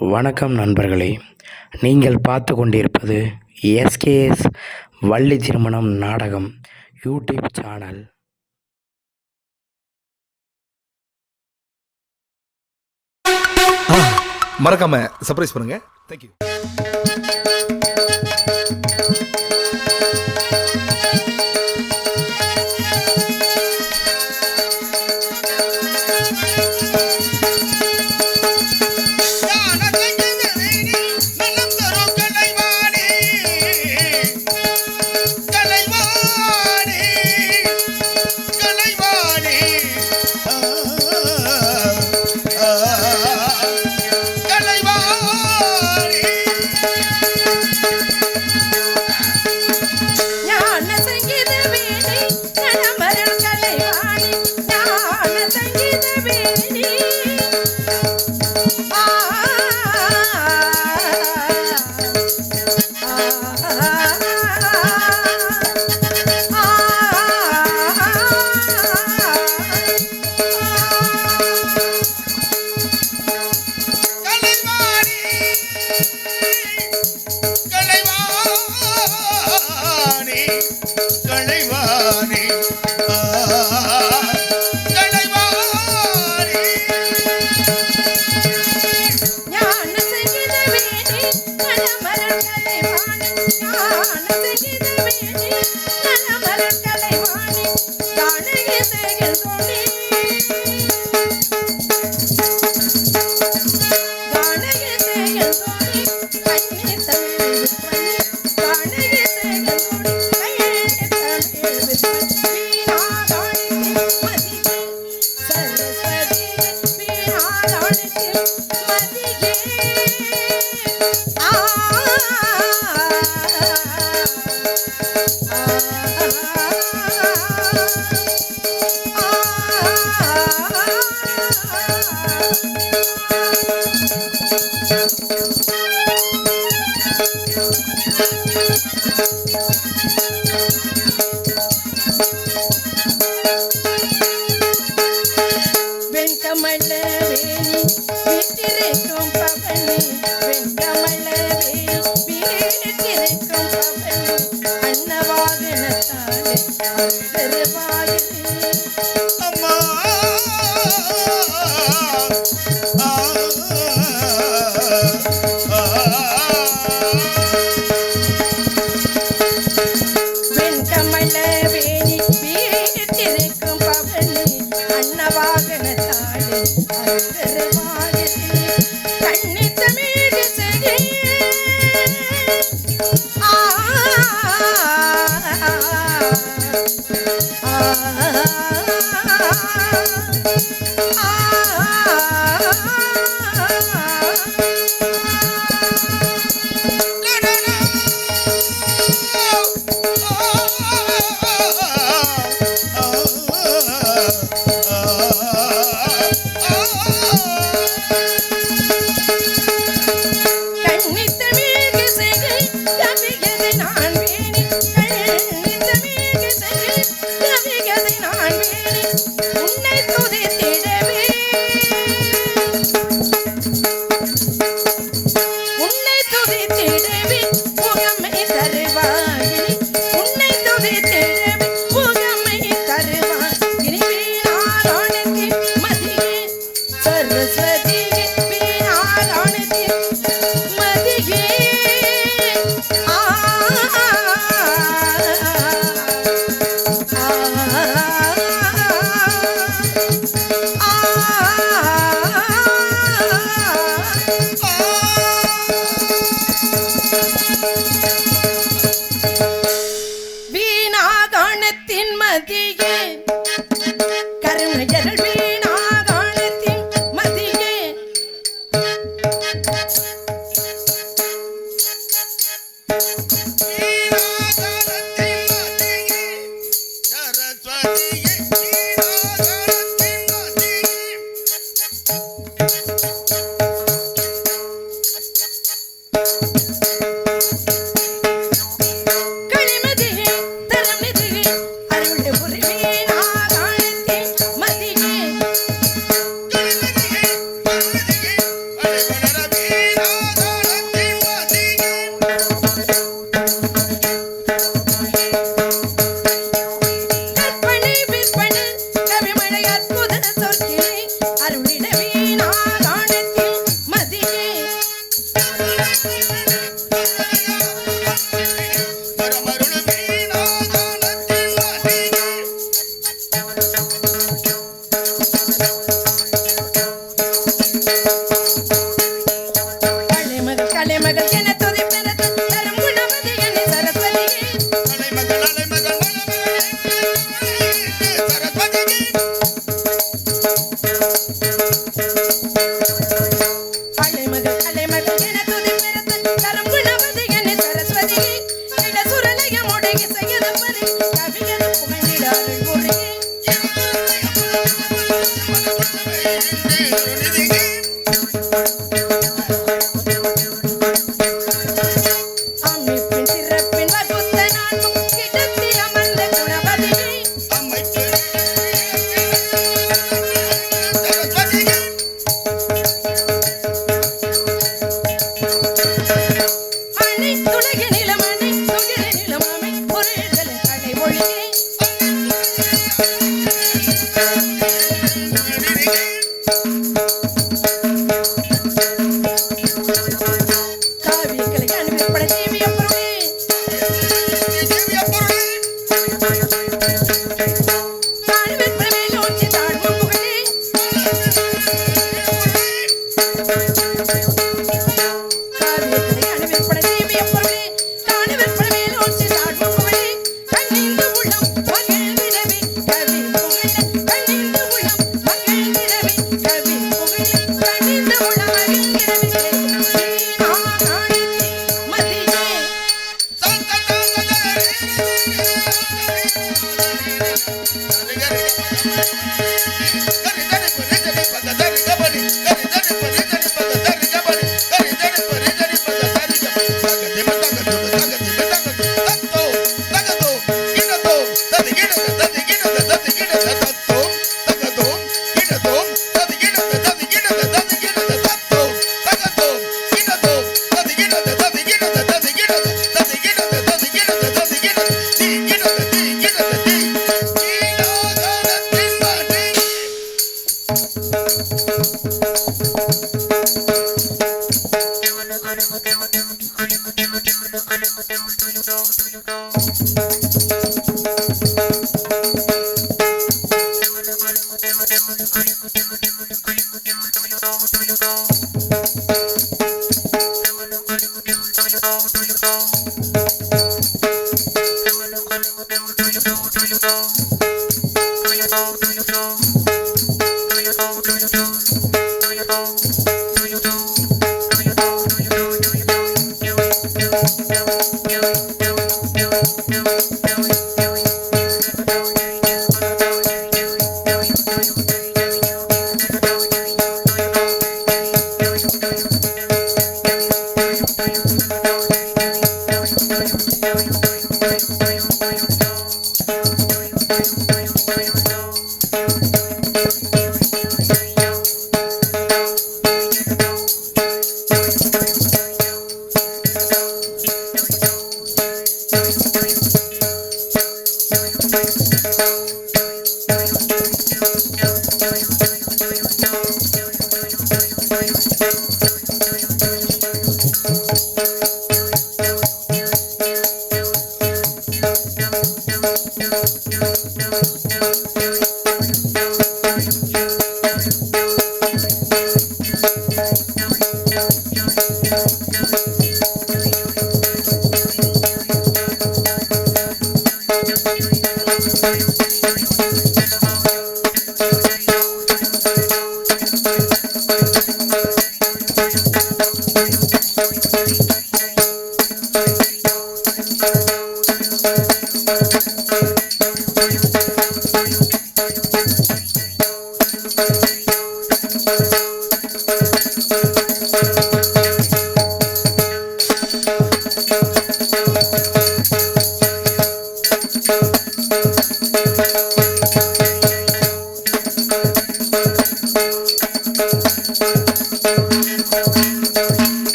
வணக்கம் நண்பர்களே, நீங்கள் பார்த்து கொண்டிருப்பது எஸ்கேஎஸ் வள்ளி திருமணம் நாடகம் யூடியூப் சேனல். மறக்காம சர்ப்ரைஸ் பண்ணுங்க. தேங்க்யூ.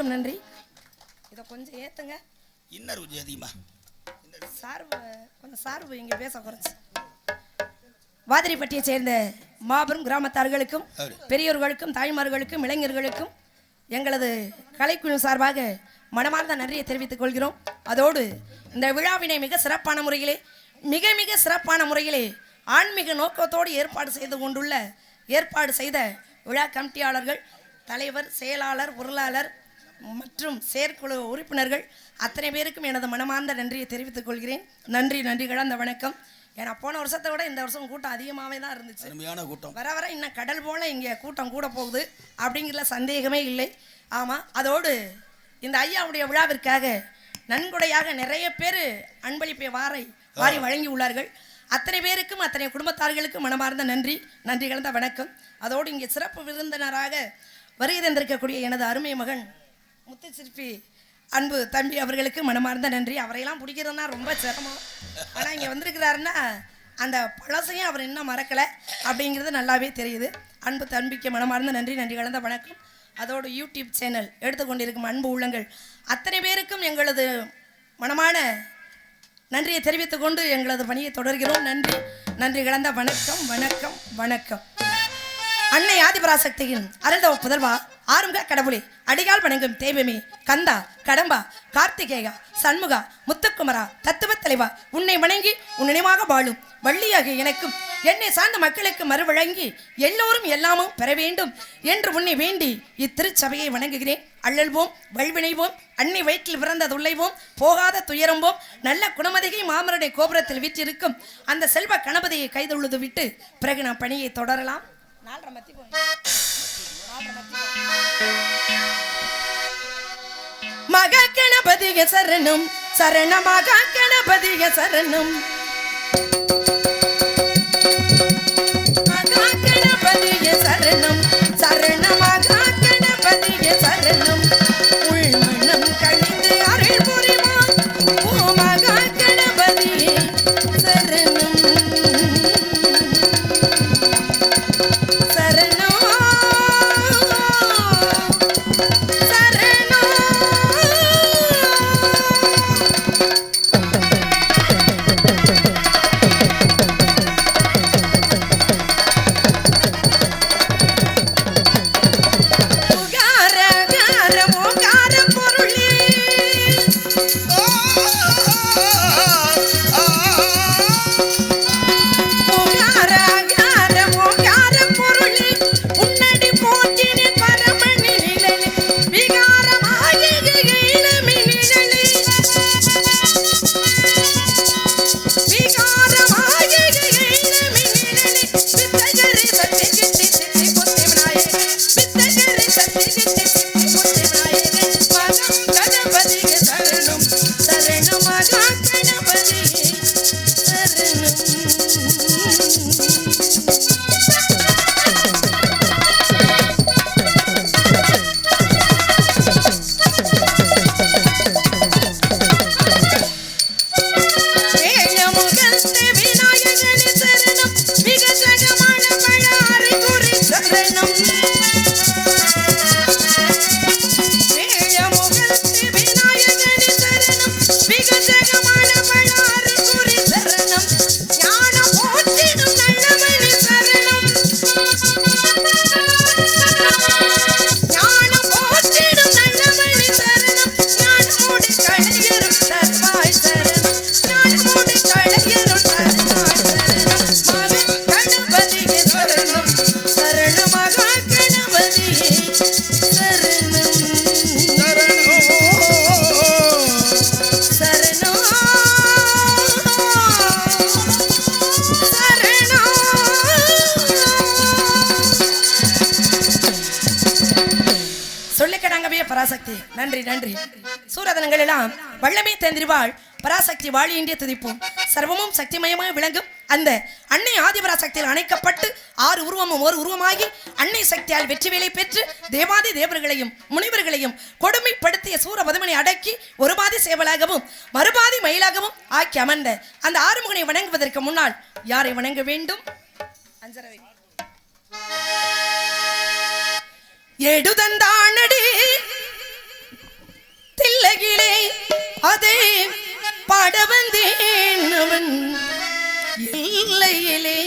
அனைவருக்கும் நன்றி. இதை கொஞ்சம் ஏத்துங்க. இன்னர் கொஞ்சம் அதிகமா சார்பு கொஞ்சம் சார்பு இங்கே பேச குறைச்சு. வாதிரிப்பட்டியை சேர்ந்த மாபெரும் கிராமத்தார்களுக்கும் பெரியோர்களுக்கும் தாய்மார்களுக்கும் இளைஞர்களுக்கும் எங்களது கலைக்குழு சார்பாக மனமார்ந்த நன்றியை தெரிவித்துக் கொள்கிறோம். அதோடு இந்த விழாவினை மிக சிறப்பான முறையிலே மிக சிறப்பான முறையிலே ஆன்மீக நோக்கத்தோடு ஏற்பாடு செய்த விழா கமிட்டியாளர்கள், தலைவர், செயலாளர், பொருளாளர் மற்றும் செயற்குழு உறுப்பினர்கள் அத்தனை பேருக்கும் எனது மனமார்ந்த நன்றியை தெரிவித்துக் கொள்கிறேன். நன்றி கலந்த வணக்கம். ஏன்னா போன வருஷத்தை விட இந்த வருஷம் கூட்டம் அதிகமாகவே தான் இருந்துச்சு. அருமையான கூட்டம். வர வர இன்னும் கடல் போல இங்கே கூட்டம் கூட போகுது அப்படிங்கிற சந்தேகமே இல்லை. ஆமாம், அதோடு இந்த ஐயாவுடைய விழாவிற்காக நன்கொடையாக நிறைய பேர் அன்பளிப்பை வாரி வழங்கி உள்ளார்கள். அத்தனை பேருக்கும் அத்தனை குடும்பத்தார்களுக்கும் மனமார்ந்த நன்றி கலந்த வணக்கம். அதோடு இங்கே சிறப்பு விருந்தினராக வருகை தந்திருக்கக்கூடிய எனது அருமை மகன் முத்துச்சிற்பி அன்பு தம்பி அவர்களுக்கு மனமார்ந்த நன்றி. அவரையெல்லாம் பிடிக்கிறதுனா ரொம்ப சிரமம். ஆனால் இங்கே வந்திருக்கிறாருன்னா அந்த பழசையும் அவர் இன்னும் மறக்கலை அப்படிங்கிறது நல்லாவே தெரியுது. அன்பு தம்பிக்கு மனமார்ந்த நன்றி கலந்த வணக்கம். அதோடு யூடியூப் சேனல் எடுத்துக்கொண்டிருக்கும் அன்பு உள்ளங்கள் அத்தனை பேருக்கும் எங்களது மனமான நன்றியை தெரிவித்துக் கொண்டு எங்களது பணியை தொடர்கிறோம். நன்றி கலந்த வணக்கம் வணக்கம் வணக்கம். அன்னை ஆதிபராசக்தியின் அருள்தவ புதல்வா, ஆறுமுக கடவுளே, அடிகால் வணங்கும் தெய்வமே, கந்தா, கடம்பா, கார்த்திகேயா, சண்முகா, முத்துக்குமரா, தத்துவ தலைவா, உன்னை வணங்கி உன் நினைவாக வாழும் வள்ளியாக எனக்கும் என்னை சார்ந்த மக்களுக்கு மறுவழங்கி எல்லோரும் எல்லாமும் பெற வேண்டும் என்று உன்னை வேண்டி இத்திருச்சபையை வணங்குகிறேன். அள்ளல்வோம், வல்வினைவோம், அன்னை வயிற்றில் பிறந்த துள்ளைவோம், போகாத துயரம்போம், நல்ல குணமதிகை மாமருடைய கோபுரத்தில் வீற்றிருக்கும் அந்த செல்வ கணபதியை கைதொழுது விட்டு பிறகு நாம் பணியை தொடரலாம். மகா கணபதிய சரணம் சரணமாக கணபதிய சரணம் மகா கணபதிய சரணம் சரணமாக கணபதிய சரணம் உள்மனம் கழிந்து அருள் புரிவான் ஓ மகா கணபதியே சரணம் பராசக்தி நன்றி. சூரதனங்கள் எல்லாம் வல்லமை தேர்ந்திருவாள் பராசக்தி வாழியின்றே துதிப்போம். சர்வமும் சக்திமயமாக விளங்கும் அந்த அன்னை ஆதிபராசக்தியில் அணைக்கப்பட்டு 6 உருவமும் ஒரு உருவமாகி அன்னை சக்தியால் வெற்றிவேலை பெற்று தேவாதி தேவர்களையும் முனிவர்களையும் கொடுமைப்படுத்திய சூரபதுமனை அடக்கி ஒரு பாதி சேவலாகவும் மறுபாதி மயிலாகவும் ஆக்கி அமர்ந்த அந்த ஆறுமுகனை வணங்குவதற்கு முன்னால் யாரை வணங்க வேண்டும்? அஞ்சரவை எடுதந்தானடி அதை பாட வந்தேன் அவன் இல்லையிலே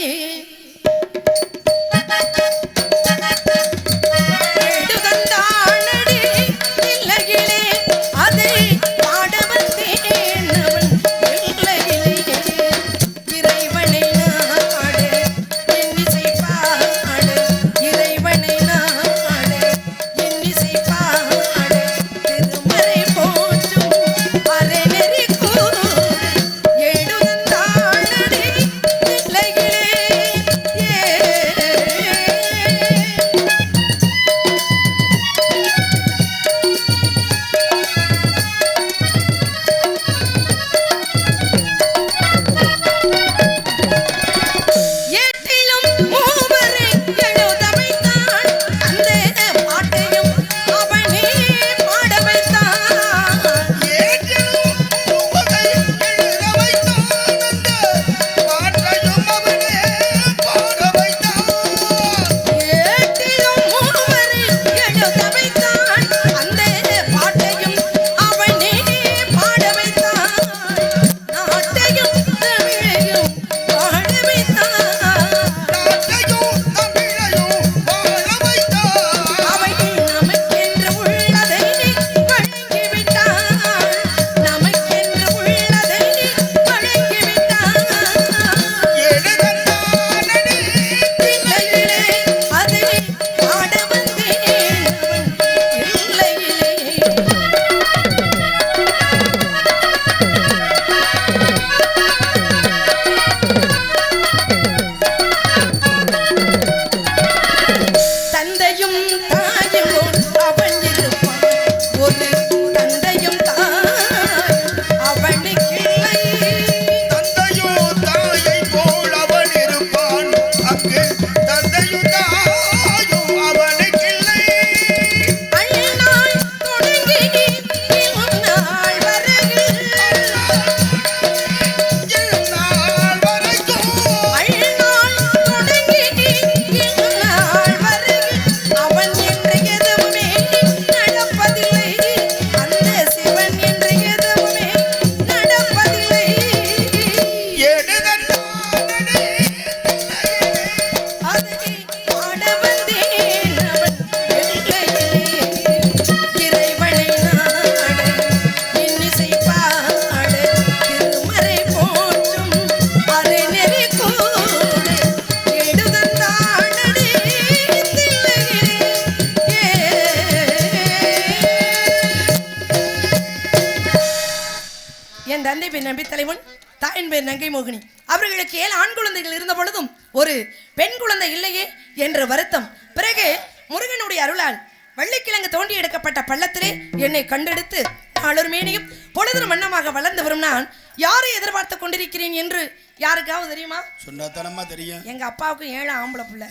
தந்தை பேர் நம்பி தலைவன், தாயின் பேர் நங்கை மோகினி. அவர்களுக்கு 7 ஆண் குழந்தைகள் இருந்த பொழுதும் ஒரு பெண் குழந்தை இல்லையே என்ற வருத்தம். பிறகு முருகனுடைய அருளால் வள்ளிக்கிழங்கு தோண்டி எடுக்கப்பட்ட பள்ளத்திலே என்னை கண்டெடுத்து நாளொரு மேனியும் பொழுது மன்னமாக வளர்ந்து வரும் நான் யாரை எதிர்பார்த்து கொண்டிருக்கிறேன் என்று யாருக்காவது தெரியுமா? சொன்னாத்தானமா தெரியும். எங்க அப்பாவுக்கு 7 ஆம்பளை பிள்ளை.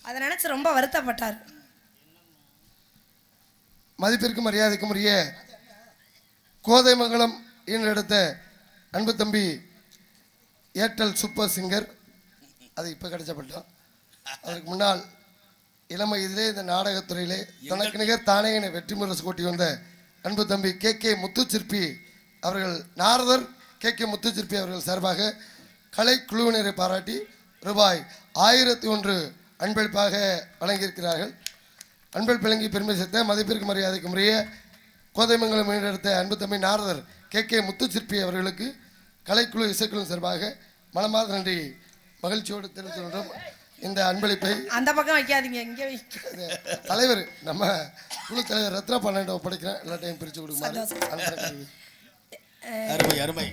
அதை நினைச்சு ரொம்ப வருத்தப்பட்டார். மதிப்பிற்கும் மரியாதைக்கும் உரிய கோதைமங்கலம் ஈன்றெடுத்த அன்பு தம்பி ஏர்டெல் சூப்பர் சிங்கர், அது இப்போ கிடைச்சப்பட்டோம். அதுக்கு முன்னால் இளமை இதிலே இந்த நாடகத்துறையிலே தனக்கு நிகர் தானே என வெற்றி முரசு கூட்டி வந்த அன்பு தம்பி கே முத்துச்சிற்பி அவர்கள், நாரதர் கே முத்துச்சிற்பி அவர்கள் சார்பாக கலை குழுவினரை பாராட்டி ரூபாய் 1001 அன்பளிப்பாக வழங்கியிருக்கிறார்கள். அன்பளிப்பு வழங்கி பெருமை சேர்த்த மதிப்பிற்கு மரியாதைக்கு முறைய கோதைமங்கலம் மீண்டெடுத்த அன்பு தம்பி நாரதர் கே முத்துச்சிற்பி அவர்களுக்கு கலைக்குழு இசைக்குழு சார்பாக மனமார்ந்த நன்றி மகிழ்ச்சியோடு தெரிவித்துள்ளோம். இந்த அன்பளிப்பை அந்த பக்கம் வைக்காதீங்க, இங்கே தலைவர் நம்ம குழு தலைவர் ரத்னா பன்னெண்டு ஒப்படைக்கிறேன். எல்லா டைம் பிரித்து கொடுக்குமாறு. அருமை அருமை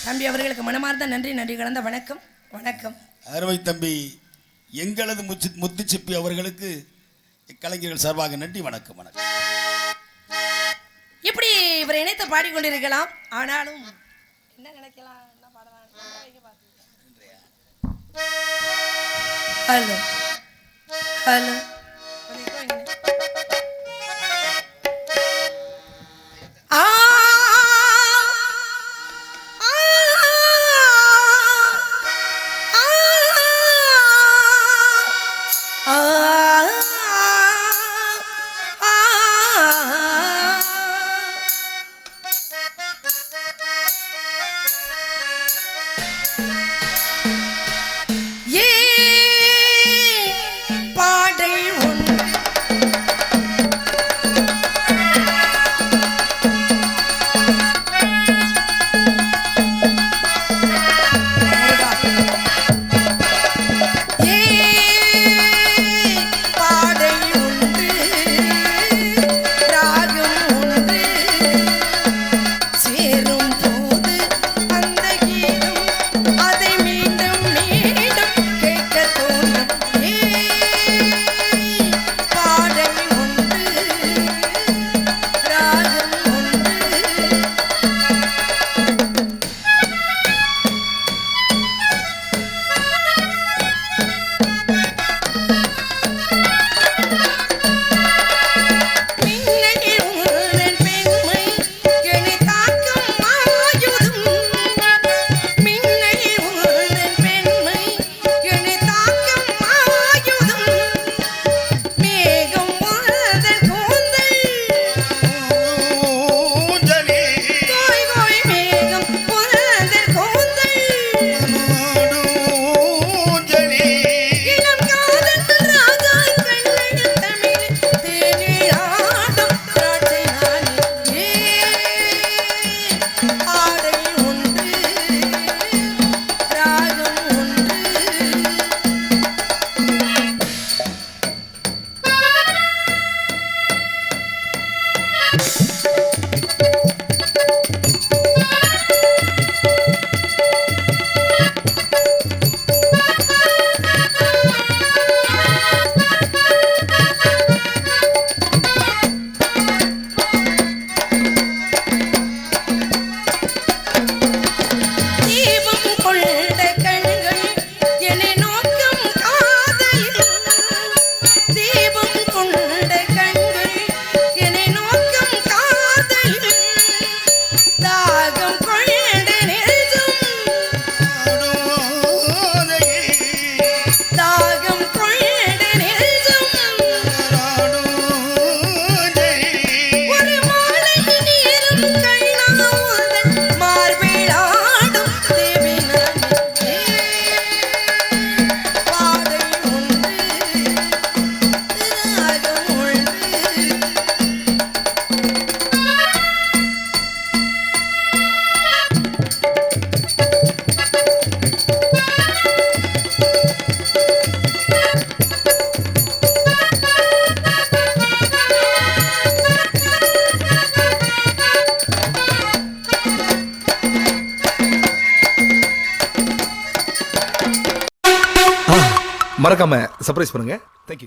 தம்பி அவர்களுக்கு மனமார்ந்த நன்றி, நன்றி கலந்த வணக்கம். வணக்கம் அருமை தம்பி எங்களது முத்துச்சிப்பி அவர்களுக்கு கலைஞர்கள் சார்பாக நன்றி, வணக்கம். வணக்கம். இப்படி இவர் இணைத்து பாடிக்கொண்டிருக்கலாம். ஆனாலும் என்ன நினைக்கலாம், என்ன பாடலாம்? ஹலோ ஹலோ தீபம் கொண்ட கண்கள் என்னை நோக்கும் காதலில். தீபம் கொண்ட கண்கள் என்னை நோக்கும் காதலில். தாகம் கொண்ட நெஞ்சம் தாகம் கொண்ட நெஞ்சம் ஒரு மாலை நீரும் கண்ணாவுடன் மார்பிலாடும் தேவினானே. பாதை ஒன்று ராகம் ஒன்று. மறக்காம சர்ப்ரைஸ் பண்ணுங்க. தேங்க்யூ.